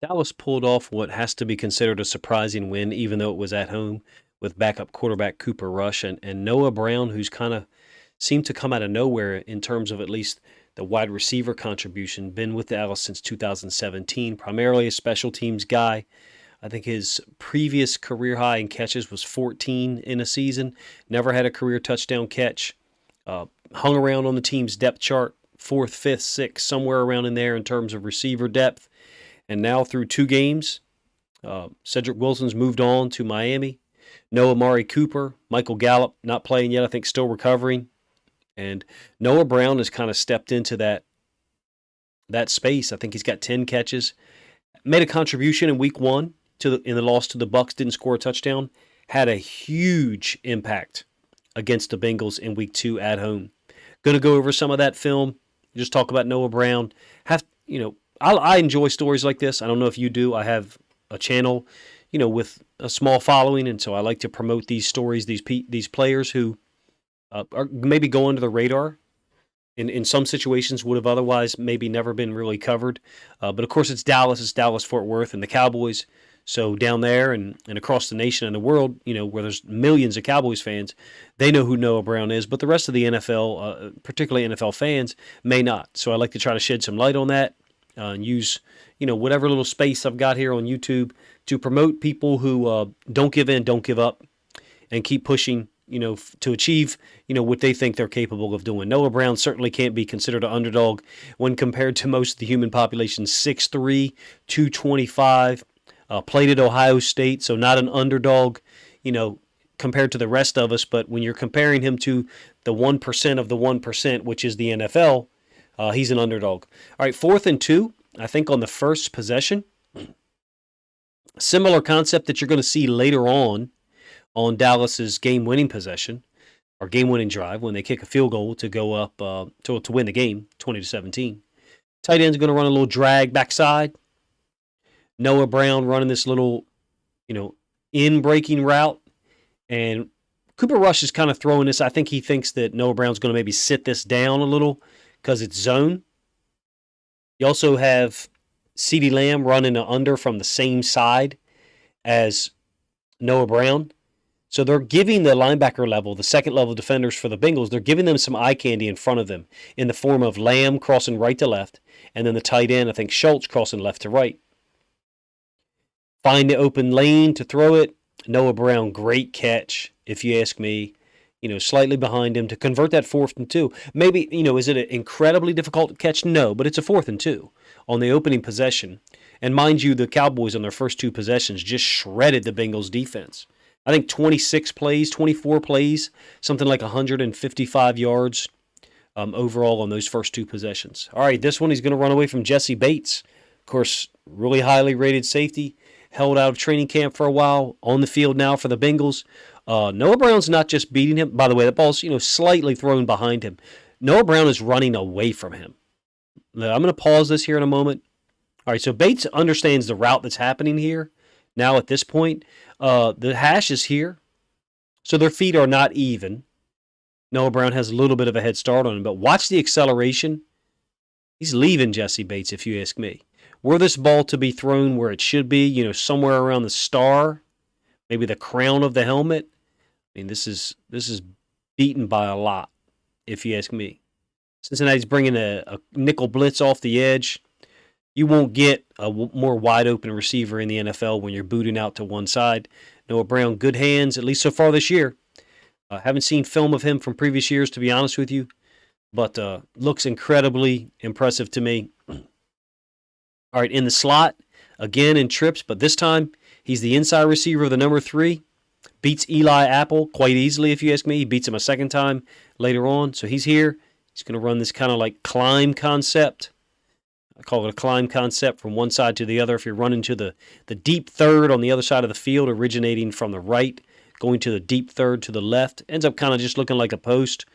Dallas pulled off what has to be considered a surprising win, even though it was at home, with backup quarterback Cooper Rush and Noah Brown, who's kind of seemed to come out of nowhere in terms of at least the wide receiver contribution. Been with Dallas since 2017, primarily a special teams guy. I think his previous career high in catches was 14 in a season. Never had a career touchdown catch. Hung around on the team's depth chart, fourth, fifth, sixth, somewhere around in there in terms of receiver depth. And now through two games, Cedric Wilson's moved on to Miami. No Amari Cooper, Michael Gallup not playing yet, I think still recovering. And Noah Brown has kind of stepped into that space. I think he's got 10 catches. Made a contribution in week one in the loss to the Bucks, didn't score a touchdown. Had a huge impact against the Bengals in week two at home. Going to go over some of that film. Just talk about Noah Brown. I enjoy stories like this. I don't know if you do. I have a channel, with a small following, and so I like to promote these stories, these players who are maybe go under the radar. In some situations, would have otherwise maybe never been really covered. But of course, it's Dallas Fort Worth, and the Cowboys. So down there and across the nation and the world, where there's millions of Cowboys fans, they know who Noah Brown is. But the rest of the NFL, particularly NFL fans, may not. So I like to try to shed some light on that. And use, whatever little space I've got here on YouTube to promote people who don't give in, don't give up, and keep pushing, to achieve, what they think they're capable of doing. Noah Brown certainly can't be considered an underdog when compared to most of the human population. 6'3", 225, played at Ohio State, so not an underdog, compared to the rest of us. But when you're comparing him to the 1% of the 1%, which is the NFL, he's an underdog. All right, 4th and 2, I think on the first possession. Similar concept that you're going to see later on Dallas's game-winning possession or game-winning drive when they kick a field goal to go up to win the game, 20-17. Tight end's going to run a little drag backside. Noah Brown running this little, in-breaking route. And Cooper Rush is kind of throwing this. I think he thinks that Noah Brown's going to maybe sit this down a little because it's zone. You also have CeeDee Lamb running an under from the same side as Noah Brown. So they're giving the linebacker level, the second level defenders for the Bengals, they're giving them some eye candy in front of them in the form of Lamb crossing right to left, and then the tight end, I think Schultz, crossing left to right. Find the open lane to throw it. Noah Brown, great catch, if you ask me. Slightly behind him to convert that 4th and 2. Maybe, is it an incredibly difficult catch? No, but it's a 4th and 2 on the opening possession. And mind you, the Cowboys on their first two possessions just shredded the Bengals defense. I think 26 plays, 24 plays, something like 155 yards overall on those first two possessions. All right, this one he's going to run away from Jesse Bates. Of course, really highly rated safety. Held out of training camp for a while. On the field now for the Bengals. Noah Brown's not just beating him. By the way, the ball's slightly thrown behind him. Noah Brown is running away from him. Now, I'm going to pause this here in a moment. All right, so Bates understands the route that's happening here. Now at this point, the hash is here, so their feet are not even. Noah Brown has a little bit of a head start on him, but watch the acceleration. He's leaving Jesse Bates, if you ask me. Were this ball to be thrown where it should be, somewhere around the star, maybe the crown of the helmet, I mean, this is beaten by a lot, if you ask me. Cincinnati's bringing a nickel blitz off the edge. You won't get a more wide-open receiver in the NFL when you're booting out to one side. Noah Brown, good hands, at least so far this year. Haven't seen film of him from previous years, to be honest with you, but looks incredibly impressive to me. All right, in the slot, again in trips, but this time he's the inside receiver of the number 3. Beats Eli Apple quite easily, if you ask me. He beats him a second time later on. So he's here. He's going to run this kind of like climb concept. I call it a climb concept from one side to the other. If you're running to the deep third on the other side of the field, originating from the right, going to the deep third to the left, ends up kind of just looking like a post.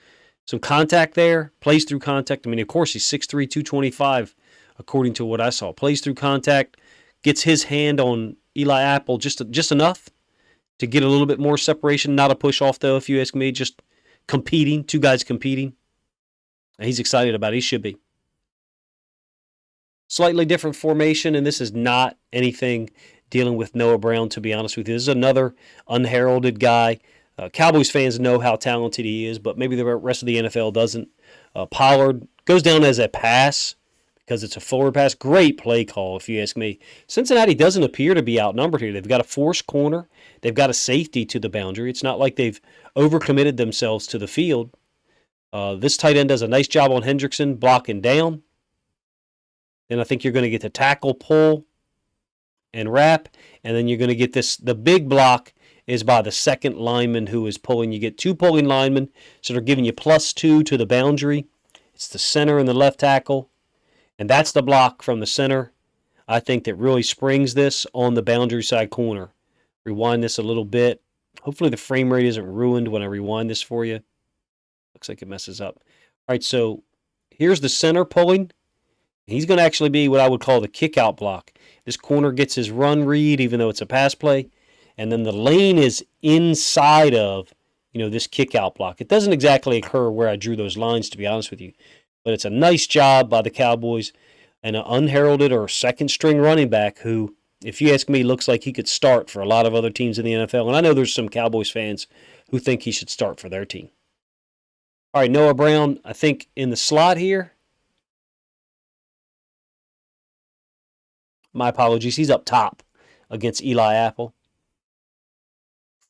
Some contact there, plays through contact. I mean, of course, he's 6'3", 225, according to what I saw. Plays through contact, gets his hand on Eli Apple just enough to get a little bit more separation. Not a push-off, though, if you ask me. Just competing, two guys competing. And he's excited about it. He should be. slightly different formation, and this is not anything dealing with Noah Brown, to be honest with you. This is another unheralded guy. Cowboys fans know how talented he is, but maybe the rest of the NFL doesn't. Pollard goes down as a pass because it's a forward pass. Great play call, if you ask me. Cincinnati doesn't appear to be outnumbered here. They've got a forced corner. They've got a safety to the boundary. It's not like they've overcommitted themselves to the field. This tight end does a nice job on Hendrickson blocking down. Then I think you're going to get the tackle, pull, and wrap. And then you're going to get this. The big block is by the second lineman who is pulling. You get two pulling linemen, so they're giving you +2 to the boundary. It's the center and the left tackle. And that's the block from the center, I think, that really springs this on the boundary side corner. Rewind this a little bit. Hopefully the frame rate isn't ruined when I rewind this for you. Looks like it messes up. All right, so here's the center pulling. He's going to actually be what I would call the kick-out block. This corner gets his run read, even though it's a pass play. And then the lane is inside of, this kick-out block. It doesn't exactly occur where I drew those lines, to be honest with you. But it's a nice job by the Cowboys and an unheralded or second-string running back who, if you ask me, looks like he could start for a lot of other teams in the NFL. And I know there's some Cowboys fans who think he should start for their team. All right, Noah Brown, I think in the slot here. My apologies. He's up top against Eli Apple.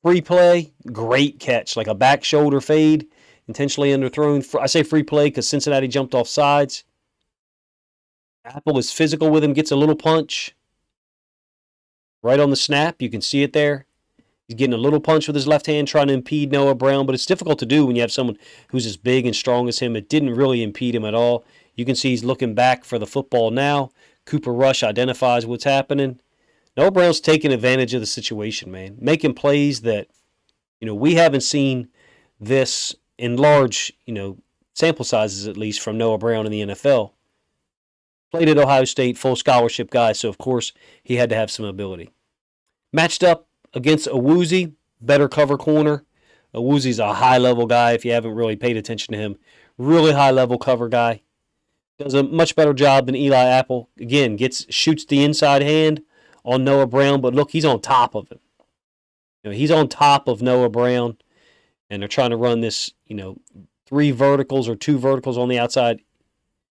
Free play, great catch, like a back shoulder fade. Intentionally underthrown. I say free play because Cincinnati jumped off sides. Apple is physical with him, gets a little punch. Right on the snap, you can see it there. He's getting a little punch with his left hand, trying to impede Noah Brown, but it's difficult to do when you have someone who's as big and strong as him. It didn't really impede him at all. You can see he's looking back for the football now. Cooper Rush identifies what's happening. Noah Brown's taking advantage of the situation, man. Making plays that, we haven't seen this in large, sample sizes at least from Noah Brown in the NFL. Played at Ohio State, full scholarship guy, so of course he had to have some ability. Matched up against Awuzie, better cover corner. Awuzie's a high-level guy if you haven't really paid attention to him. Really high-level cover guy. Does a much better job than Eli Apple. Again, shoots the inside hand on Noah Brown, but look, he's on top of him. He's on top of Noah Brown. And they're trying to run this, 3 verticals or 2 verticals on the outside.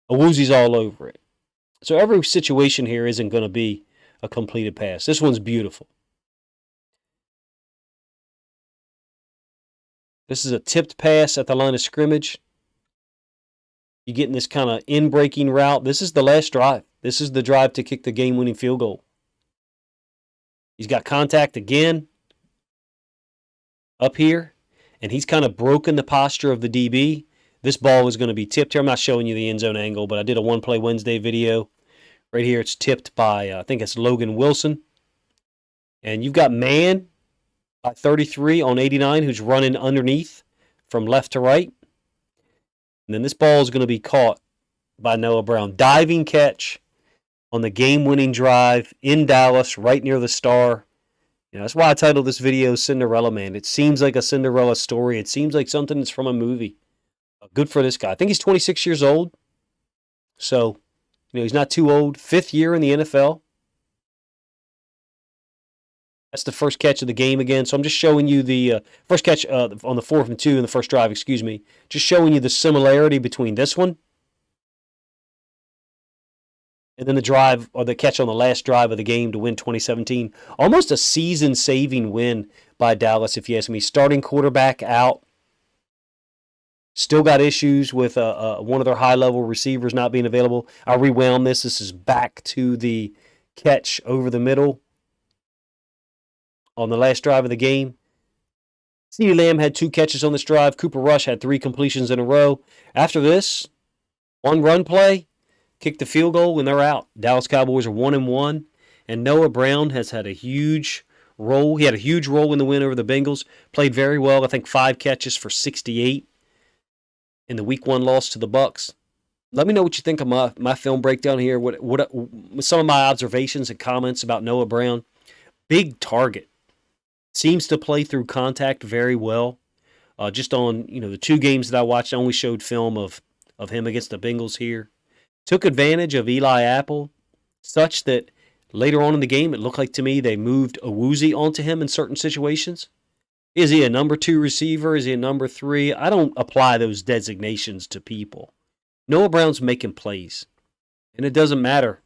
Awuzie's all over it. So every situation here isn't going to be a completed pass. This one's beautiful. This is a tipped pass at the line of scrimmage. You're getting this kind of in-breaking route. This is the last drive. This is the drive to kick the game-winning field goal. He's got contact again up here. And he's kind of broken the posture of the DB. This ball is going to be tipped here. I'm not showing you the end zone angle, but I did a One Play Wednesday video. Right here, it's tipped by, I think it's Logan Wilson. And you've got man by 33 on 89 who's running underneath from left to right. And then this ball is going to be caught by Noah Brown. Diving catch on the game-winning drive in Dallas, right near the star. That's why I titled this video Cinderella Man. It seems like a Cinderella story. It seems like something that's from a movie. Good for this guy. I think he's 26 years old. So, he's not too old. 5th year in the NFL. That's the first catch of the game again. So I'm just showing you the first catch on the 4th and 2 in the first drive, Just showing you the similarity between this one and then the drive or the catch on the last drive of the game to win 2017. Almost a season-saving win by Dallas, if you ask me. Starting quarterback out. Still got issues with one of their high-level receivers not being available. I rewound this. This is back to the catch over the middle on the last drive of the game. CeeDee Lamb had 2 catches on this drive. Cooper Rush had 3 completions in a row. After this, 1 run play. Kick the field goal and they're out. Dallas Cowboys are 1-1, and Noah Brown has had a huge role. He had a huge role in the win over the Bengals. Played very well. I think 5 catches for 68 in the Week 1 loss to the Bucs. Let me know what you think of my film breakdown here. What some of my observations and comments about Noah Brown. Big target. Seems to play through contact very well. Just on the 2 games that I watched, I only showed film of him against the Bengals here. Took advantage of Eli Apple such that later on in the game, it looked like to me they moved Awuzie onto him in certain situations. Is he a number 2 receiver? Is he a number 3? I don't apply those designations to people. Noah Brown's making plays, and it doesn't matter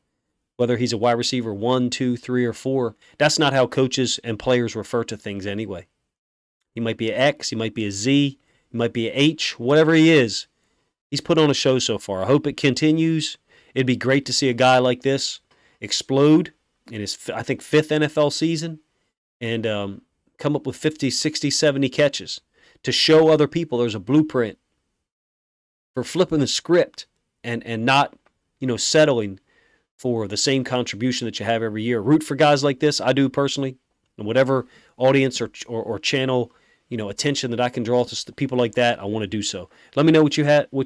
whether he's a wide receiver 1, 2, 3, or 4. That's not how coaches and players refer to things anyway. He might be an X, he might be a Z, he might be an H, whatever he is. He's put on a show so far. I hope it continues. It'd be great to see a guy like this explode in his, I think, 5th NFL season and come up with 50, 60, 70 catches to show other people there's a blueprint for flipping the script and not, settling for the same contribution that you have every year. Root for guys like this. I do personally. And whatever audience or channel, attention that I can draw to people like that, I want to do so. Let me know what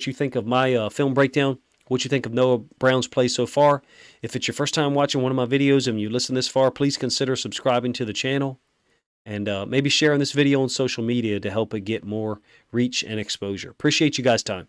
you think of my film breakdown, what you think of Noah Brown's play so far. If it's your first time watching one of my videos and you listen this far, please consider subscribing to the channel and maybe sharing this video on social media to help it get more reach and exposure. Appreciate you guys' time.